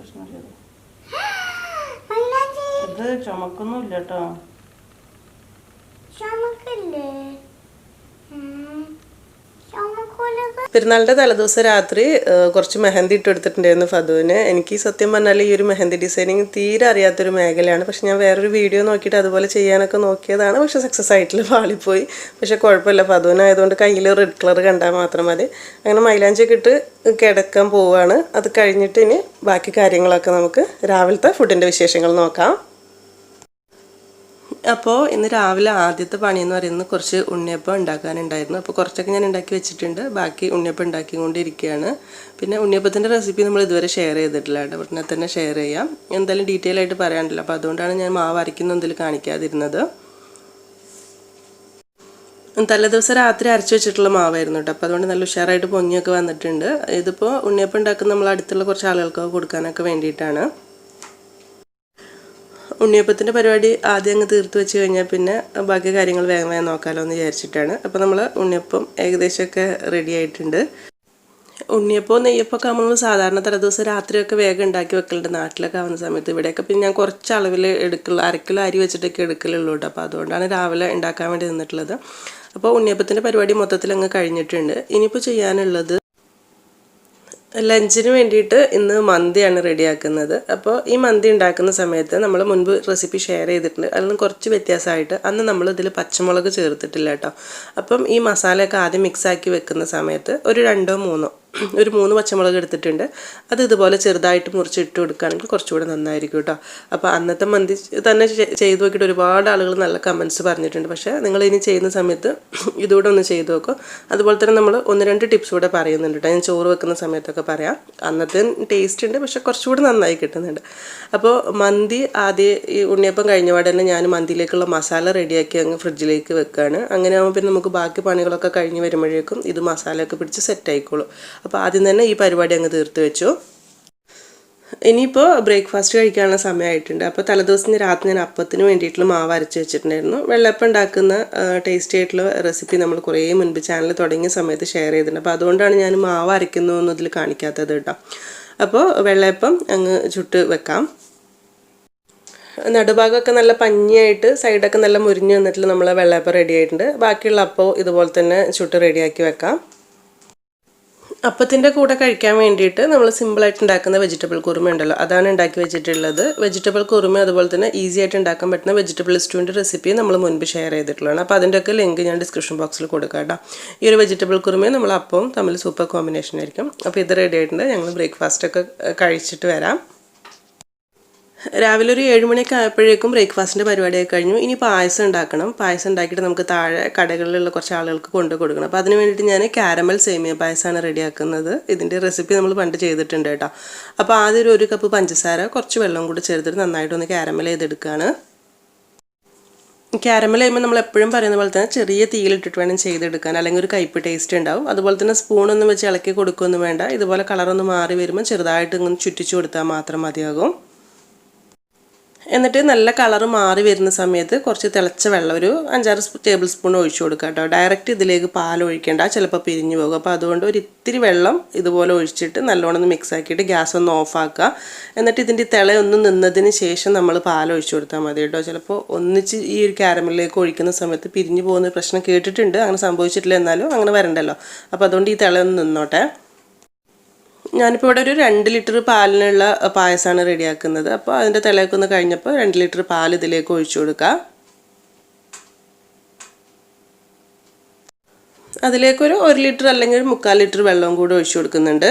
പ്രശ്നമില്ല. ഇത് ചുമക്കൊന്നുമില്ല കേട്ടോ. പെരുന്നാളിൻ്റെ തലേദിവസം രാത്രി കുറച്ച് മെഹന്തി ഇട്ടെടുത്തിട്ടുണ്ടായിരുന്നു ഫതുവിന്. എനിക്ക് സത്യം പറഞ്ഞാൽ ഈ ഒരു മെഹന്തി ഡിസൈനിങ് തീരെ അറിയാത്തൊരു മേഖലയാണ്. പക്ഷെ ഞാൻ വേറൊരു വീഡിയോ നോക്കിയിട്ട് അതുപോലെ ചെയ്യാനൊക്കെ നോക്കിയതാണ്. പക്ഷെ സക്സസ് ആയിട്ടില്ല, പാളിപ്പോയി. പക്ഷെ കുഴപ്പമില്ല, ഫതുവിനായതുകൊണ്ട് കയ്യിൽ റെഡ് കളർ കണ്ടാൽ മാത്രം മതി. അങ്ങനെ മൈലാഞ്ചിയൊക്കെ ഇട്ട് കിടക്കാൻ പോവുകയാണ്. അത് കഴിഞ്ഞിട്ട് ഇനി ബാക്കി കാര്യങ്ങളൊക്കെ നമുക്ക് രാവിലത്തെ ഫുഡിൻ്റെ വിശേഷങ്ങൾ നോക്കാം. അപ്പോൾ ഇന്ന് രാവിലെ ആദ്യത്തെ പണിയെന്ന് പറയുന്നത് കുറച്ച് ഉണ്ണിയപ്പം ഉണ്ടാക്കാനുണ്ടായിരുന്നു. അപ്പോൾ കുറച്ചൊക്കെ ഞാൻ ഉണ്ടാക്കി വെച്ചിട്ടുണ്ട്. ബാക്കി ഉണ്ണിയപ്പം ഉണ്ടാക്കിക്കൊണ്ടിരിക്കുകയാണ്. പിന്നെ ഉണ്ണിയപ്പത്തിൻ്റെ റെസിപ്പി നമ്മൾ ഇതുവരെ ഷെയർ ചെയ്തിട്ടില്ല കേട്ടോ. ഉടനെ തന്നെ ഷെയർ ചെയ്യാം. എന്തായാലും ഡീറ്റെയിൽ ആയിട്ട് പറയാനില്ല. അപ്പോൾ അതുകൊണ്ടാണ് ഞാൻ മാവ് അരയ്ക്കുന്നതിൽ കാണിക്കാതിരുന്നത്. തലേദിവസം രാത്രി അരച്ച് വെച്ചിട്ടുള്ള മാവായിരുന്നു കേട്ടോ. അപ്പോൾ അതുകൊണ്ട് നല്ല ഉഷാറായിട്ട് പൊങ്ങിയൊക്കെ വന്നിട്ടുണ്ട്. ഇതിപ്പോൾ ഉണ്ണിയപ്പം ഉണ്ടാക്കുന്ന നമ്മൾ അടുത്തുള്ള കുറച്ച് ആളുകൾക്ക് കൊടുക്കാനൊക്കെ വേണ്ടിയിട്ടാണ്. ഉണ്ണിയപ്പത്തിൻ്റെ പരിപാടി ആദ്യം അങ്ങ് തീർത്ത് വെച്ച് കഴിഞ്ഞാൽ പിന്നെ ബാക്കി കാര്യങ്ങൾ വേഗം വേഗം നോക്കാമല്ലോ എന്ന് വിചാരിച്ചിട്ടാണ്. അപ്പോൾ നമ്മൾ ഉണ്ണിയപ്പം ഏകദേശമൊക്കെ റെഡി ആയിട്ടുണ്ട്. ഉണ്ണിയപ്പവും നെയ്യപ്പമൊക്കെ ആകുമ്പോൾ നമ്മൾ സാധാരണ തലേദിവസം രാത്രിയൊക്കെ വേഗം ഉണ്ടാക്കി വെക്കലുണ്ട് നാട്ടിലൊക്കെ ആവുന്ന സമയത്ത്. ഇവിടെയൊക്കെ പിന്നെ ഞാൻ കുറച്ച് അളവിൽ എടുക്കുള്ളൂ, 1/2 കിലോ അരി വെച്ചിട്ടൊക്കെ എടുക്കലുള്ളൂ കേട്ടോ. അപ്പോൾ അതുകൊണ്ടാണ് രാവിലെ ഉണ്ടാക്കാൻ വേണ്ടി നിന്നിട്ടുള്ളത്. അപ്പോൾ ഉണ്ണിയപ്പത്തിൻ്റെ പരിപാടി മൊത്തത്തിൽ അങ്ങ് കഴിഞ്ഞിട്ടുണ്ട്. ഇനിയിപ്പോൾ ചെയ്യാനുള്ളത് ലഞ്ചിന് വേണ്ടിയിട്ട് ഇന്ന് മന്തിയാണ് റെഡിയാക്കുന്നത്. അപ്പോൾ ഈ മന്തി ഉണ്ടാക്കുന്ന സമയത്ത് നമ്മൾ മുൻപ് റെസിപ്പി ഷെയർ ചെയ്തിട്ടുണ്ട്. അതിൽ നിന്ന് കുറച്ച് വ്യത്യാസമായിട്ട് അന്ന് നമ്മൾ ഇതിൽ പച്ചമുളക് ചേർത്തിട്ടില്ല കേട്ടോ. അപ്പം ഈ മസാലയൊക്കെ ആദ്യം മിക്സാക്കി വെക്കുന്ന സമയത്ത് ഒരു 3 പച്ചമുളക് എടുത്തിട്ടുണ്ട്. അത് ഇതുപോലെ ചെറുതായിട്ട് മുറിച്ചിട്ട് കൊടുക്കുകയാണെങ്കിൽ കുറച്ചുകൂടെ നന്നായിരിക്കും കേട്ടോ. അപ്പോൾ അന്നത്തെ മന്തി തന്നെ ചെയ്ത് നോക്കിയിട്ട് ഒരുപാട് ആളുകൾ നല്ല കമൻറ്റ്സ് പറഞ്ഞിട്ടുണ്ട്. പക്ഷേ നിങ്ങൾ ഇനി ചെയ്യുന്ന സമയത്ത് ഇതുകൂടെ ഒന്ന് ചെയ്ത് നോക്കും. അതുപോലെ തന്നെ നമ്മൾ 1-2 ടിപ്സ് കൂടെ പറയുന്നുണ്ട് കേട്ടോ. ഞാൻ ചോറ് വെക്കുന്ന സമയത്തൊക്കെ പറയാം. അന്നത്തെ ടേസ്റ്റ് ഉണ്ട്, പക്ഷേ കുറച്ചുകൂടെ നന്നായി കിട്ടുന്നുണ്ട്. അപ്പോൾ മന്തി ആദ്യം ഈ ഉണ്ണിയപ്പം കഴിഞ്ഞപാട് തന്നെ ഞാൻ മന്തിയിലേക്കുള്ള മസാല റെഡിയാക്കി അങ്ങ് ഫ്രിഡ്ജിലേക്ക് വെക്കുകയാണ്. അങ്ങനെ ആകുമ്പോൾ പിന്നെ നമുക്ക് ബാക്കി പണികളൊക്കെ കഴിഞ്ഞ് വരുമ്പോഴേക്കും ഇത് മസാലയൊക്കെ പിടിച്ച് സെറ്റ് ആയിക്കോളും. അപ്പോൾ ആദ്യം തന്നെ ഈ പരിപാടി അങ്ങ് തീർത്ത് വെച്ചു. ഇനിയിപ്പോൾ ബ്രേക്ക്ഫാസ്റ്റ് കഴിക്കാനുള്ള സമയമായിട്ടുണ്ട്. അപ്പോൾ തലേദിവസം രാത്രി ഞാൻ അപ്പത്തിന് വേണ്ടിയിട്ടുള്ള മാവ് അരച്ച് വെച്ചിട്ടുണ്ടായിരുന്നു. വെള്ളപ്പം ഉണ്ടാക്കുന്ന ടേസ്റ്റി ആയിട്ടുള്ള റെസിപ്പി നമ്മൾ കുറേ മുൻപ് ചാനൽ തുടങ്ങിയ സമയത്ത് ഷെയർ ചെയ്തിട്ടുണ്ട്. അപ്പോൾ അതുകൊണ്ടാണ് ഞാൻ മാവ് അരയ്ക്കുന്നതൊന്നും ഇതിൽ കാണിക്കാത്തത് കേട്ടോ. അപ്പോൾ വെള്ളപ്പം അങ്ങ് ചുട്ട് വെക്കാം. നടുഭാഗമൊക്കെ നല്ല പഞ്ഞിയായിട്ട് സൈഡൊക്കെ നല്ല മുരിഞ്ഞ് വന്നിട്ട് നമ്മൾ വെള്ളപ്പം റെഡി ആയിട്ടുണ്ട്. ബാക്കിയുള്ള അപ്പം ഇതുപോലെ തന്നെ ചുട്ട് റെഡിയാക്കി വെക്കാം. അപ്പത്തിൻ്റെ കൂടെ കഴിക്കാൻ വേണ്ടിയിട്ട് നമ്മൾ സിമ്പിളായിട്ട് ഉണ്ടാക്കുന്ന വെജിറ്റബിൾ കുറുമ ഉണ്ടല്ലോ, അതാണ് ഉണ്ടാക്കി വെച്ചിട്ടുള്ളത്. വെജിറ്റബിൾ കുറുമ അതുപോലെ തന്നെ ഈസി ആയിട്ട് ഉണ്ടാക്കാൻ പറ്റുന്ന വെജിറ്റബിൾ സ്റ്റൂവിൻ്റെ റെസിപ്പി നമ്മൾ മുൻപ് ഷെയർ ചെയ്തിട്ടുള്ളതാണ്. അപ്പോൾ അതിൻ്റെയൊക്കെ ലിങ്ക് ഞാൻ ഡിസ്ക്രിപ്ഷൻ ബോക്സിൽ കൊടുക്കാം കേട്ടോ. ഈ ഒരു വെജിറ്റബിൾ കുറുമയും നമ്മൾ അപ്പവും തമ്മിൽ സൂപ്പർ കോമ്പിനേഷൻ ആയിരിക്കും. അപ്പോൾ ഇത് റെഡി ആയിട്ടുണ്ട്. ഞങ്ങൾ ബ്രേക്ക്ഫാസ്റ്റൊക്കെ കഴിച്ചിട്ട് വരാം. രാവിലെ ഒരു 7 മണിയൊക്കെ ആയപ്പോഴേക്കും ബ്രേക്ക്ഫാസ്റ്റിൻ്റെ പരിപാടിയൊക്കെ കഴിഞ്ഞു. ഇനി പായസം ഉണ്ടാക്കണം. പായസം ഉണ്ടാക്കിയിട്ട് നമുക്ക് താഴെ കടകളിലുള്ള കുറച്ച് ആളുകൾക്ക് കൊണ്ടു കൊടുക്കണം. അപ്പോൾ അതിന് വേണ്ടിയിട്ട് ഞാൻ കാരമൽ സേമിയ പായസമാണ് റെഡിയാക്കുന്നത്. ഇതിൻ്റെ റെസിപ്പി നമ്മൾ പണ്ട് ചെയ്തിട്ടുണ്ട് കേട്ടോ. അപ്പോൾ ആദ്യം 1 കപ്പ് പഞ്ചസാര കുറച്ച് വെള്ളം കൂടി ചേർത്തിട്ട് നന്നായിട്ടൊന്ന് കാരമൽ ചെയ്തെടുക്കുകയാണ്. കാരമൽ ചെയ്യുമ്പോൾ നമ്മൾ എപ്പോഴും പറയുന്ന പോലെ തന്നെ ചെറിയ തീയിലിട്ടിട്ട് വേണം ചെയ്തെടുക്കാൻ, അല്ലെങ്കിൽ ഒരു കയ്പ്പ് ടേസ്റ്റ് ഉണ്ടാവും. അതുപോലെ തന്നെ സ്പൂണൊന്നും വെച്ച് ഇളക്കി കൊടുക്കുകയൊന്നും വേണ്ട. ഇതുപോലെ കളറൊന്ന് മാറി വരുമ്പോൾ ചെറുതായിട്ട് ഇങ്ങനെ ചുറ്റിച്ചു കൊടുത്താൽ മാത്രം മതിയാകും. എന്നിട്ട് നല്ല കളറ് മാറി വരുന്ന സമയത്ത് കുറച്ച് തിളച്ച വെള്ളം ഒരു 5-6 ടേബിൾ സ്പൂൺ ഒഴിച്ചു കൊടുക്കുക കേട്ടോ. ഡയറക്റ്റ് ഇതിലേക്ക് പാൽ ഒഴിക്കേണ്ട, ചിലപ്പോൾ പിരിഞ്ഞു പോകും. അപ്പോൾ അതുകൊണ്ട് ഒരു ഇത്തിരി വെള്ളം ഇതുപോലെ ഒഴിച്ചിട്ട് നല്ലോണം ഒന്ന് മിക്സ് ആക്കിയിട്ട് ഗ്യാസ് ഒന്ന് ഓഫാക്കുക. എന്നിട്ട് ഇതിൻ്റെ തിളയൊന്ന് നിന്നതിന് ശേഷം നമ്മൾ പാൽ ഒഴിച്ചു കൊടുത്താൽ മതി കേട്ടോ. ചിലപ്പോൾ ഒന്നിച്ച് ഈ ഒരു കാരമലിലേക്ക് ഒഴിക്കുന്ന സമയത്ത് പിരിഞ്ഞു പോകുന്ന പ്രശ്നം കേട്ടിട്ടുണ്ട്. അങ്ങനെ സംഭവിച്ചിട്ടില്ല, എന്നാലും അങ്ങനെ വരണ്ടല്ലോ. അപ്പോൾ അതുകൊണ്ട് ഈ തിളയൊന്ന് നിന്നോട്ടെ. ഞാനിപ്പോൾ ഇവിടെ ഒരു 2 ലിറ്റർ പാലിനുള്ള പായസമാണ് റെഡിയാക്കുന്നത്. അപ്പോൾ അതിൻ്റെ തിളയൊക്കെ ഒന്ന് കഴിഞ്ഞപ്പോൾ 2 ലിറ്റർ പാൽ ഇതിലേക്ക് ഒഴിച്ചു കൊടുക്കുക. അതിലേക്കൊരു 1 ലിറ്റർ അല്ലെങ്കിൽ 3/4 ലിറ്റർ വെള്ളവും കൂടി ഒഴിച്ചു കൊടുക്കുന്നുണ്ട്.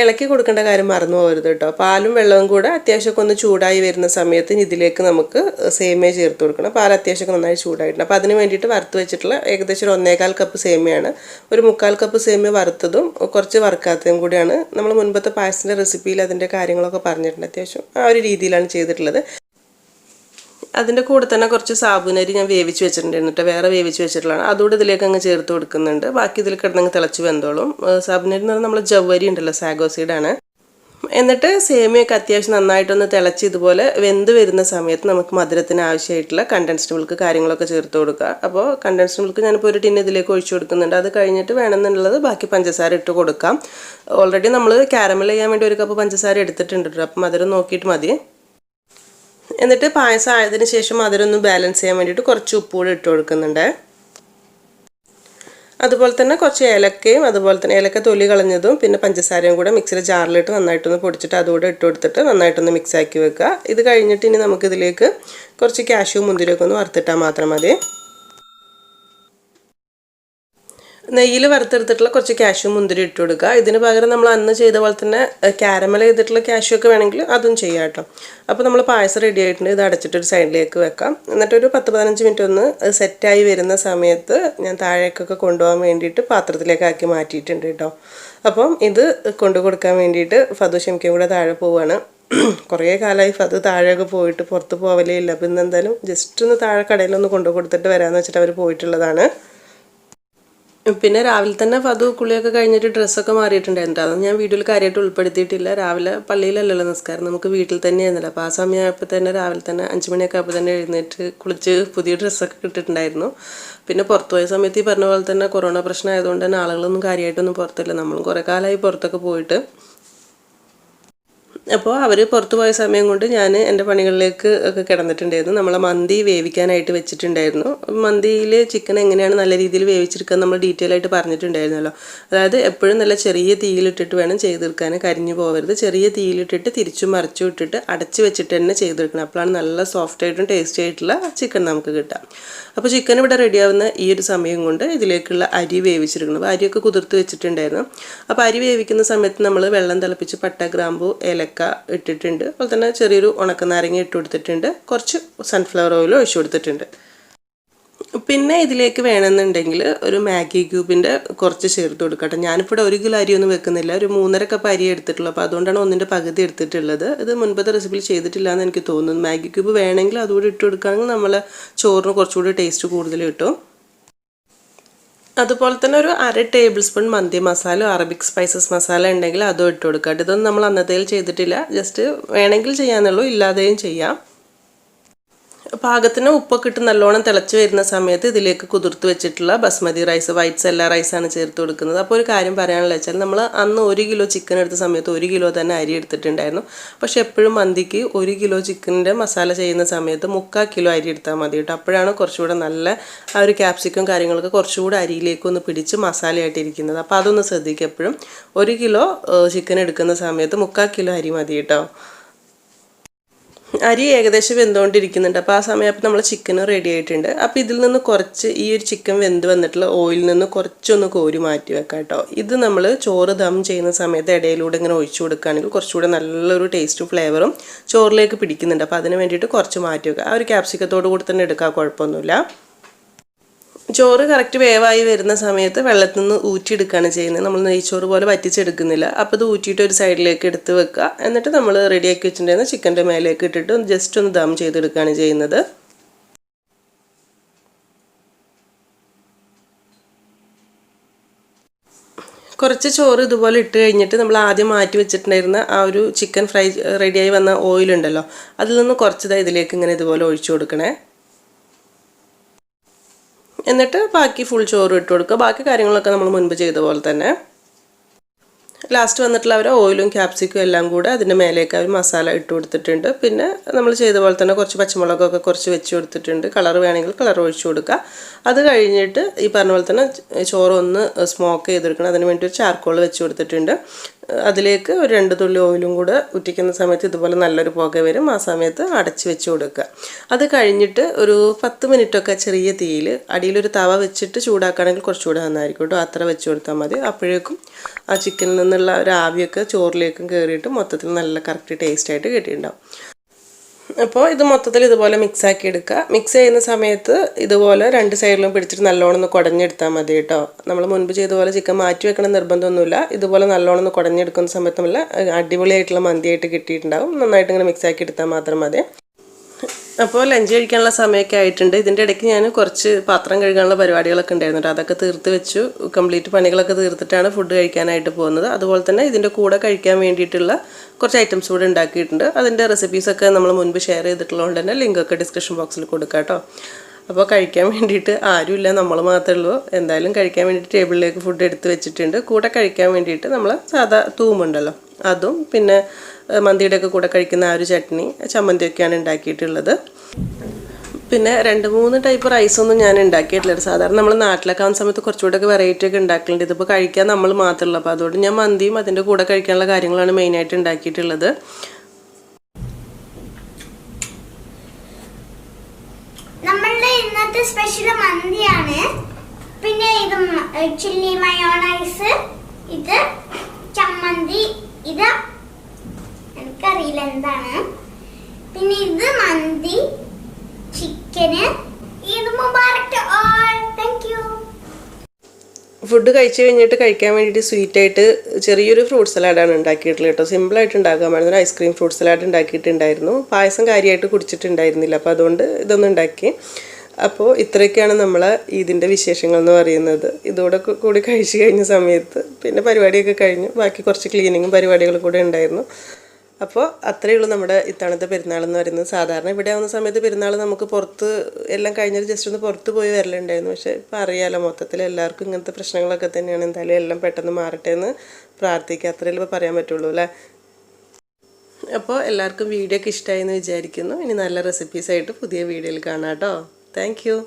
ഇളക്കി കൊടുക്കേണ്ട കാര്യം മറന്നു പോകരുത് കേട്ടോ. പാലും വെള്ളവും കൂടെ അത്യാവശ്യമൊക്കെ ഒന്ന് ചൂടായി വരുന്ന സമയത്ത് ഇതിലേക്ക് നമുക്ക് സേമിയ ചേർത്ത് കൊടുക്കണം. പാൽ അത്യാവശ്യമൊക്കെ നന്നായി ചൂടായിട്ടുണ്ട്. അപ്പോൾ അതിന് വേണ്ടിയിട്ട് വറുത്ത് വെച്ചിട്ടുള്ള ഏകദേശം 1/4 കപ്പ് സേമിയാണ്. ഒരു 3/4 കപ്പ് സേമിയ വറുത്തതും കുറച്ച് വറുക്കാത്തതും കൂടിയാണ്. നമ്മൾ മുൻപത്തെ പായസത്തിൻ്റെ റെസിപ്പിയിൽ അതിൻ്റെ കാര്യങ്ങളൊക്കെ പറഞ്ഞിട്ടുണ്ട്. അത്യാവശ്യം ആ ഒരു രീതിയിലാണ് ചെയ്തിട്ടുള്ളത്. അതിൻ്റെ കൂടെ തന്നെ കുറച്ച് സാബുനരി ഞാൻ വേവിച്ച് വെച്ചിട്ടുണ്ടായിരുന്നു കേട്ടോ. വേറെ വേവിച്ച് വെച്ചിട്ടുള്ളതാണ്. അതുകൂടെ ഇതിലേക്ക് അങ്ങ് ചേർത്ത് കൊടുക്കുന്നുണ്ട്. ബാക്കി ഇതിൽ കിടന്നങ്ങ് തിളച്ച് വെന്തോളും. സാബുനരി എന്ന് പറഞ്ഞാൽ നമ്മൾ ജവ്വരി ഉണ്ടല്ലോ, സാഗോ സീഡാണ്. എന്നിട്ട് സേമിയൊക്കെ അത്യാവശ്യം നന്നായിട്ടൊന്ന് തിളച്ച് ഇതുപോലെ വെന്ത് വരുന്ന സമയത്ത് നമുക്ക് മധുരത്തിന് ആവശ്യമായിട്ടുള്ള കണ്ടൻസ്ഡ് മിൽക്ക് കാര്യങ്ങളൊക്കെ ചേർത്ത് കൊടുക്കുക. അപ്പോൾ കണ്ടൻസ്ഡ് മിൽക്ക് ഞാനിപ്പോൾ ഒരു ടിന്ന് ഇതിലേക്ക് ഒഴിച്ചു കൊടുക്കുന്നുണ്ട്. അത് കഴിഞ്ഞിട്ട് വേണമെന്നുള്ളത് ബാക്കി പഞ്ചസാര ഇട്ട് കൊടുക്കാം. ഓൾറെഡി നമ്മൾ കാരമൽ ചെയ്യാൻ വേണ്ടി ഒരു കപ്പ് പഞ്ചസാര എടുത്തിട്ടുണ്ട്. അപ്പം മധുരം നോക്കിയിട്ട് മതി. എന്നിട്ട് പായസം ആയതിനു ശേഷം മധുരം ഒന്ന് ബാലൻസ് ചെയ്യാൻ വേണ്ടിയിട്ട് കുറച്ച് ഉപ്പ് കൂടി ഇട്ട് കൊടുക്കുന്നുണ്ട്. അതുപോലെ തന്നെ കുറച്ച് ഏലക്കയും അതുപോലെ തന്നെ ഏലക്ക തൊലി കളഞ്ഞതും പിന്നെ പഞ്ചസാരയും കൂടെ മിക്സിയുടെ ജാറിലിട്ട് നന്നായിട്ടൊന്ന് പൊടിച്ചിട്ട് അതുകൂടെ ഇട്ട് കൊടുത്തിട്ട് നന്നായിട്ടൊന്ന് മിക്സ് ആക്കി വെക്കുക. ഇത് കഴിഞ്ഞിട്ട് ഇനി നമുക്കിതിലേക്ക് കുറച്ച് കാഷ്യൂ മുന്തിരിയൊക്കെ ഒന്ന് വറുത്തിട്ടാൽ മാത്രം മതി. നെയ്യിൽ വറുത്തെടുത്തിട്ടുള്ള കുറച്ച് കാഷ്യൂ മുന്തിരി ഇട്ട് കൊടുക്കുക. ഇതിന് പകരം നമ്മൾ അന്ന് ചെയ്ത പോലെ തന്നെ കാരമൽ ചെയ്തിട്ടുള്ള കാഷ്യൂ ഒക്കെ വേണമെങ്കിൽ അതും ചെയ്യാം കേട്ടോ. അപ്പോൾ നമ്മൾ പായസം റെഡി ആയിട്ടുണ്ട്. ഇത് അടച്ചിട്ടൊരു സൈഡിലേക്ക് വെക്കാം. എന്നിട്ടൊരു 10-15 മിനിറ്റ് ഒന്ന് സെറ്റായി വരുന്ന സമയത്ത് ഞാൻ താഴേക്കൊക്കെ കൊണ്ടുപോകാൻ വേണ്ടിയിട്ട് പാത്രത്തിലേക്ക് ആക്കി മാറ്റിയിട്ടുണ്ട് കേട്ടോ. അപ്പം ഇത് കൊണ്ടു കൊടുക്കാൻ വേണ്ടിയിട്ട് ഫതു ഷെമിക്കയും കൂടെ താഴെ പോവുകയാണ്. കുറേ കാലമായി ഫതു താഴെയൊക്കെ പോയിട്ട് പുറത്ത് പോവലേ ഇല്ല. അപ്പോൾ ഇന്നെന്തായാലും ജസ്റ്റ് ഒന്ന് താഴെ കടയിലൊന്ന് കൊണ്ടു കൊടുത്തിട്ട് വരാമെന്ന് വെച്ചിട്ട് അവർ പോയിട്ടുള്ളതാണ്. പിന്നെ രാവിലെ തന്നെ ഫതു കുളിയൊക്കെ കഴിഞ്ഞിട്ട് ഡ്രസ്സൊക്കെ മാറിയിട്ടുണ്ടായിരുന്നു. അതൊന്നും ഞാൻ വീഡിയോയിൽ കാര്യമായിട്ട് ഉൾപ്പെടുത്തിയിട്ടില്ല. രാവിലെ പള്ളിയിലല്ലല്ലോ നിസ്കാരം, നമുക്ക് വീട്ടിൽ തന്നെയായിരുന്നല്ലോ. അപ്പോൾ ആ സമയമായപ്പോൾ തന്നെ രാവിലെ തന്നെ 5 മണിയൊക്കെ ആയപ്പോൾ തന്നെ എഴുന്നേറ്റ് കുളിച്ച് പുതിയ ഡ്രസ്സൊക്കെ ഇട്ടിട്ടുണ്ടായിരുന്നു. പിന്നെ പുറത്ത് പോയ സമയത്ത് ഈ പറഞ്ഞ പോലെ തന്നെ കൊറോണ പ്രശ്നം ആയതുകൊണ്ട് തന്നെ ആളുകളൊന്നും കാര്യമായിട്ടൊന്നും പുറത്തില്ല. നമ്മളും കുറേ കാലമായി പുറത്തൊക്കെ പോയിട്ട്. അപ്പോൾ അവർ പുറത്ത് പോയ സമയം കൊണ്ട് ഞാൻ എൻ്റെ പണികളിലേക്ക് ഒക്കെ കിടന്നിട്ടുണ്ടായിരുന്നു. നമ്മളെ മന്തി വേവിക്കാനായിട്ട് വെച്ചിട്ടുണ്ടായിരുന്നു. മന്തിയിൽ ചിക്കൻ എങ്ങനെയാണ് നല്ല രീതിയിൽ വേവിച്ചെടുക്കുക നമ്മൾ ഡീറ്റെയിൽ ആയിട്ട് പറഞ്ഞിട്ടുണ്ടായിരുന്നല്ലോ. അതായത് എപ്പോഴും നല്ല ചെറിയ തീയിലിട്ടിട്ട് വേണം ചെയ്തെടുക്കാൻ, കരിഞ്ഞു പോകരുത്. ചെറിയ തീയിലിട്ടിട്ട് തിരിച്ചും മറിച്ചും ഇട്ടിട്ട് അടച്ച് വെച്ചിട്ട് തന്നെ ചെയ്തെടുക്കണം. അപ്പോഴാണ് നല്ല സോഫ്റ്റ് ആയിട്ടും ടേസ്റ്റി ആയിട്ടുള്ള ചിക്കൻ നമുക്ക് കിട്ടുക. അപ്പോൾ ചിക്കൻ ഇവിടെ റെഡിയാവുന്ന ഈ ഒരു സമയം കൊണ്ട് ഇതിലേക്കുള്ള അരി വേവിച്ചെടുക്കണം. അപ്പോൾ അരിയൊക്കെ കുതിർത്ത് വെച്ചിട്ടുണ്ടായിരുന്നു. അപ്പോൾ അരി വേവിക്കുന്ന സമയത്ത് നമ്മൾ വെള്ളം തിളപ്പിച്ച് പട്ട, ഗ്രാമ്പു, ഏലക്ക ഇട്ടിട്ടുണ്ട്. അതുപോലെ തന്നെ ചെറിയൊരു ഉണക്കനാരങ്ങ ഇട്ട് കൊടുത്തിട്ടുണ്ട്. കുറച്ച് സൺഫ്ലവർ ഓയിൽ ഒഴിച്ചു കൊടുത്തിട്ടുണ്ട്. പിന്നെ ഇതിലേക്ക് വേണമെന്നുണ്ടെങ്കിൽ ഒരു മാഗി ക്യൂബിൻ്റെ കുറച്ച് ചേർത്ത് കൊടുക്കട്ടെ. ഞാനിപ്പോൾ 1 കിലോ അരിയൊന്നും വെക്കുന്നില്ല, ഒരു 3.5 കപ്പ് അരി എടുത്തിട്ടുള്ളൂ. അപ്പോൾ അതുകൊണ്ടാണ് 1ൻ്റെ പകുതി എടുത്തിട്ടുള്ളത്. ഇത് മുൻപത്തെ റെസിപ്പിയിൽ ചെയ്തിട്ടില്ല എന്ന് എനിക്ക് തോന്നുന്നു. മാഗി ക്യൂബ് വേണമെങ്കിൽ അതുകൂടി ഇട്ട് കൊടുക്കുകയാണെങ്കിൽ നമ്മളെ ചോറിന് കുറച്ചുകൂടി ടേസ്റ്റ് കൂടുതൽ കിട്ടും. അതുപോലെ തന്നെ ഒരു 1/2 ടേബിൾ സ്പൂൺ മന്തി മസാല, അറബിക് സ്പൈസസ് മസാല ഉണ്ടെങ്കിൽ അതും ഇട്ട് കൊടുക്കാം. ഇതൊന്നും നമ്മൾ അന്നത്തേൽ ചെയ്തിട്ടില്ല, ജസ്റ്റ് വേണമെങ്കിൽ ചെയ്യാന്നുള്ളൂ, ഇല്ലാതെയും ചെയ്യാം. പാകത്തിന് ഉപ്പൊക്കെ ഇട്ട് നല്ലോണം തിളച്ച് വരുന്ന സമയത്ത് ഇതിലേക്ക് കുതിർത്ത് വെച്ചിട്ടുള്ള ബസ്മതി റൈസ്, വൈറ്റ് സെല്ല റൈസാണ് ചേർത്ത് കൊടുക്കുന്നത്. അപ്പോൾ ഒരു കാര്യം പറയാനുള്ള വെച്ചാൽ നമ്മൾ അന്ന് 1 കിലോ ചിക്കൻ എടുത്ത സമയത്ത് 1 കിലോ തന്നെ അരി എടുത്തിട്ടുണ്ടായിരുന്നു. പക്ഷെ എപ്പോഴും മന്തിക്ക് 1 കിലോ ചിക്കൻ്റെ മസാല ചെയ്യുന്ന സമയത്ത് 3/4 കിലോ അരി എടുത്താൽ മതി കേട്ടോ. അപ്പോഴാണ് കുറച്ചുകൂടെ നല്ല ആ ഒരു ക്യാപ്സിക്കും കാര്യങ്ങളൊക്കെ കുറച്ചുകൂടെ അരിയിലേക്കൊന്ന് പിടിച്ച് മസാലയായിട്ടിരിക്കുന്നത്. അപ്പോൾ അതൊന്ന് ശ്രദ്ധിക്കുക. എപ്പോഴും 1 കിലോ ചിക്കൻ എടുക്കുന്ന സമയത്ത് 3/4 കിലോ അരി മതി കേട്ടോ. അരി ഏകദേശം വെന്തുകൊണ്ടിരിക്കുന്നുണ്ട്. അപ്പോൾ ആ സമയത്ത് നമ്മൾ ചിക്കൻ റെഡി ആയിട്ടുണ്ട്. അപ്പോൾ ഇതിൽ നിന്ന് കുറച്ച് ഈ ഒരു ചിക്കൻ വെന്ത് വന്നിട്ടുള്ള ഓയിലിൽ നിന്ന് കുറച്ചൊന്ന് കോരി മാറ്റി വെക്കാം കേട്ടോ. ഇത് നമ്മൾ ചോറ് ദം ചെയ്യുന്ന സമയത്ത് ഇടയിലൂടെ ഇങ്ങനെ ഒഴിച്ചു കൊടുക്കുകയാണെങ്കിൽ കുറച്ചുകൂടെ നല്ലൊരു ടേസ്റ്റും ഫ്ലേവറും ചോറിലേക്ക് പിടിക്കുന്നുണ്ട്. അപ്പോൾ അതിന് വേണ്ടിയിട്ട് കുറച്ച് മാറ്റി വെക്കുക. ആ ഒരു ക്യാപ്സിക്കത്തോട് കൂടി തന്നെ എടുക്കുക, കുഴപ്പമൊന്നുമില്ല. ചോറ് കറക്റ്റ് വേവായി വരുന്ന സമയത്ത് വെള്ളത്തിൽ നിന്ന് ഊറ്റിയെടുക്കുകയാണ് ചെയ്യുന്നത്. നമ്മൾ നെയ്ച്ചോറ് പോലെ വറ്റിച്ചെടുക്കുന്നില്ല. അപ്പോൾ ഇത് ഊറ്റിയിട്ട് ഒരു സൈഡിലേക്ക് എടുത്ത് വെക്കുക. എന്നിട്ട് നമ്മൾ റെഡിയാക്കി വെച്ചിട്ടുണ്ടായിരുന്ന ചിക്കൻ്റെ മേലേക്ക് ഇട്ടിട്ട് ജസ്റ്റ് ഒന്ന് ദം ചെയ്തെടുക്കുകയാണ് ചെയ്യുന്നത്. കുറച്ച് ചോറ് ഇതുപോലെ ഇട്ട് കഴിഞ്ഞിട്ട് നമ്മൾ ആദ്യം മാറ്റി വെച്ചിട്ടുണ്ടായിരുന്ന ആ ഒരു ചിക്കൻ ഫ്രൈ റെഡിയായി വന്ന ഓയിലുണ്ടല്ലോ, അതിൽ നിന്ന് കുറച്ച് ഇതിലേക്ക് ഇങ്ങനെ ഇതുപോലെ ഒഴിച്ചു കൊടുക്കണേ. എന്നിട്ട് ബാക്കി ഫുൾ ചോറ് ഇട്ട് കൊടുക്കുക. ബാക്കി കാര്യങ്ങളൊക്കെ നമ്മൾ മുൻപ് ചെയ്ത പോലെ തന്നെ. ലാസ്റ്റ് വന്നിട്ടുള്ള അവർ ഓയിലും ക്യാപ്സിക്കും എല്ലാം കൂടെ അതിൻ്റെ മേലേക്ക് അവർ മസാല ഇട്ട് കൊടുത്തിട്ടുണ്ട്. പിന്നെ നമ്മൾ ചെയ്ത പോലെ തന്നെ കുറച്ച് പച്ചമുളകൊക്കെ കുറച്ച് വെച്ച് കൊടുത്തിട്ടുണ്ട്. കളർ വേണമെങ്കിൽ കളർ ഒഴിച്ചു കൊടുക്കുക. അത് കഴിഞ്ഞിട്ട് ഈ പറഞ്ഞ പോലെ തന്നെ ചോറൊന്ന് സ്മോക്ക് ചെയ്തെടുക്കണം. അതിന് വേണ്ടി ഒരു ചാർക്കോൾ വെച്ച് കൊടുത്തിട്ടുണ്ട്. അതിലേക്ക് ഒരു 2 തുള്ളി ഓയിലും കൂടെ ഉറ്റിക്കുന്ന സമയത്ത് ഇതുപോലെ നല്ലൊരു പുക വരും. ആ സമയത്ത് അടച്ച് വെച്ച് കൊടുക്കുക. അത് കഴിഞ്ഞിട്ട് ഒരു 10 മിനിറ്റൊക്കെ ചെറിയ തീയിൽ അടിയിലൊരു തവ വെച്ചിട്ട് ചൂടാക്കുകയാണെങ്കിൽ കുറച്ചുകൂടെ നന്നായിരിക്കും കേട്ടോ. അത്ര വെച്ച് കൊടുത്താൽ മതി. അപ്പോഴേക്കും ആ ചിക്കനിൽ നിന്നുള്ള ഒരു ആവിയൊക്കെ ചോറിലേക്കും കയറിയിട്ട് മൊത്തത്തിൽ നല്ല കറക്റ്റ് ടേസ്റ്റായിട്ട് കിട്ടിയിട്ടുണ്ടാവും. അപ്പോൾ ഇത് മൊത്തത്തിൽ ഇതുപോലെ മിക്സാക്കി എടുക്കുക. മിക്സ് ചെയ്യുന്ന സമയത്ത് ഇതുപോലെ 2 സൈഡിലും പിടിച്ചിട്ട് നല്ലോണം ഒന്ന് കുടഞ്ഞെടുത്താൽ മതി കേട്ടോ. നമ്മൾ മുൻപ് ചെയ്ത പോലെ ചിക്കൻ മാറ്റി വെക്കണം നിർബന്ധമൊന്നുമില്ല. ഇതുപോലെ നല്ലോണം ഒന്ന് കുടഞ്ഞെടുക്കുന്ന സമയത്ത് നല്ല അടിപൊളിയായിട്ടുള്ള മന്തിയായിട്ട് കിട്ടിയിട്ടുണ്ടാവും. നന്നായിട്ട് ഇങ്ങനെ മിക്സാക്കി എടുത്താൽ മാത്രം മതി. അപ്പോൾ ലഞ്ച് കഴിക്കാനുള്ള സമയമൊക്കെ ആയിട്ടുണ്ട്. ഇതിൻ്റെ ഇടയ്ക്ക് ഞാൻ കുറച്ച് പാത്രം കഴുകാനുള്ള പരിപാടികളൊക്കെ ഉണ്ടായിരുന്നു. അതൊക്കെ തീർത്ത് വെച്ചു. കംപ്ലീറ്റ് പണികളൊക്കെ തീർത്തിട്ടാണ് ഫുഡ് കഴിക്കാനായിട്ട് പോകുന്നത്. അതുപോലെ തന്നെ ഇതിൻ്റെ കൂടെ കഴിക്കാൻ വേണ്ടിയിട്ടുള്ള കുറച്ച് ഐറ്റംസ് കൂടെ ഉണ്ടാക്കിയിട്ടുണ്ട്. അതിൻ്റെ റെസിപ്പീസൊക്കെ നമ്മൾ മുൻപ് ഷെയർ ചെയ്തിട്ടുള്ളതുകൊണ്ട് തന്നെ ലിങ്കൊക്കെ ഡിസ്ക്രിപ്ഷൻ ബോക്സിൽ കൊടുക്കാം കേട്ടോ. അപ്പോൾ കഴിക്കാൻ വേണ്ടിയിട്ട് ആരുമില്ല, നമ്മൾ മാത്രമേ ഉള്ളൂ. എന്തായാലും കഴിക്കാൻ വേണ്ടിയിട്ട് ടേബിളിലേക്ക് ഫുഡ് എടുത്ത് വെച്ചിട്ടുണ്ട്. കൂടെ കഴിക്കാൻ വേണ്ടിയിട്ട് നമ്മൾ സാധാ തൂമുണ്ടല്ലോ അതും പിന്നെ മന്തിയുടെയൊക്കെ കൂടെ കഴിക്കുന്ന ആ ഒരു ചട്നി ചമ്മന്തിയൊക്കെയാണ് ഉണ്ടാക്കിയിട്ടുള്ളത്. പിന്നെ 2-3 ടൈപ്പ് റൈസൊന്നും ഞാൻ ഉണ്ടാക്കിയിട്ടില്ല. സാധാരണ നമ്മൾ നാട്ടിലൊക്കെ ആവുന്ന സമയത്ത് കുറച്ചുകൂടെയൊക്കെ വെറൈറ്റി ഒക്കെ ഉണ്ടാക്കലുണ്ട്. ഇതിപ്പോൾ കഴിക്കാൻ നമ്മൾ മാത്രമല്ല. അപ്പോൾ അതുകൊണ്ട് ഞാൻ മന്തിയും അതിൻ്റെ കൂടെ കഴിക്കാനുള്ള കാര്യങ്ങളാണ് മെയിനായിട്ട് ഉണ്ടാക്കിയിട്ടുള്ളത്. നമ്മളുടെ ഇന്നത്തെ സ്പെഷ്യൽ മന്തിയാണ്. പിന്നെ ഇത് ചില്ലി മയോണൈസ്, ഇത് ചമ്മന്തി, ഇത് എനിക്കറിയില്ല എന്താണ്. പിന്നെ ഇത് മന്തി, chicken. Eid Mubarak all. Thank you. Food കഴിച്ച് കഴിഞ്ഞിട്ട് കഴിക്കാൻ വേണ്ടിയിട്ട് സ്വീറ്റായിട്ട് ചെറിയൊരു ഫ്രൂട്ട് സലാഡാണ് ഉണ്ടാക്കിയിട്ടുള്ളത് കേട്ടോ. സിമ്പിളായിട്ട് ഉണ്ടാക്കാൻ പറ്റുന്ന ഐസ്ക്രീം ഫ്രൂട്ട് സലാഡ് ഉണ്ടാക്കിയിട്ടുണ്ടായിരുന്നു. പായസം കാര്യമായിട്ട് കുടിച്ചിട്ടുണ്ടായിരുന്നില്ല, അപ്പോൾ അതുകൊണ്ട് ഇതൊന്നും ഉണ്ടാക്കി. അപ്പോൾ ഇത്രയൊക്കെയാണ് നമ്മൾ ഇതിൻ്റെ വിശേഷങ്ങൾ എന്ന് പറയുന്നത്. ഇതോടെ കൂടി കഴിച്ച് കഴിഞ്ഞ സമയത്ത് പിന്നെ പരിപാടിയൊക്കെ കഴിഞ്ഞു. ബാക്കി കുറച്ച് ക്ലീനിങ്ങും പരിപാടികളും കൂടെ ഉണ്ടായിരുന്നു. അപ്പോൾ അത്രയേ ഉള്ളൂ നമ്മുടെ ഇത്തവണത്തെ പെരുന്നാളെന്ന് പറയുന്നത്. സാധാരണ ഇവിടെ ആവുന്ന സമയത്ത് പെരുന്നാൾ നമുക്ക് പുറത്ത് എല്ലാം കഴിഞ്ഞിട്ട് ജസ്റ്റ് ഒന്ന് പുറത്ത് പോയി വരലുണ്ടായിരുന്നു. പക്ഷേ ഇപ്പോൾ അറിയാമല്ലോ, മൊത്തത്തിൽ എല്ലാവർക്കും ഇങ്ങനത്തെ പ്രശ്നങ്ങളൊക്കെ തന്നെയാണ്. എന്തായാലും എല്ലാം പെട്ടെന്ന് മാറട്ടെ എന്ന് പ്രാർത്ഥിക്കുക. അത്രയേ ഇപ്പോൾ പറയാൻ പറ്റുള്ളൂ അല്ലേ. അപ്പോൾ എല്ലാവർക്കും വീഡിയോ ഒക്കെ ഇഷ്ടമായി എന്ന് വിചാരിക്കുന്നു. ഇനി നല്ല റെസിപ്പീസായിട്ട് പുതിയ വീഡിയോയിൽ കാണാം കേട്ടോ. Thank you.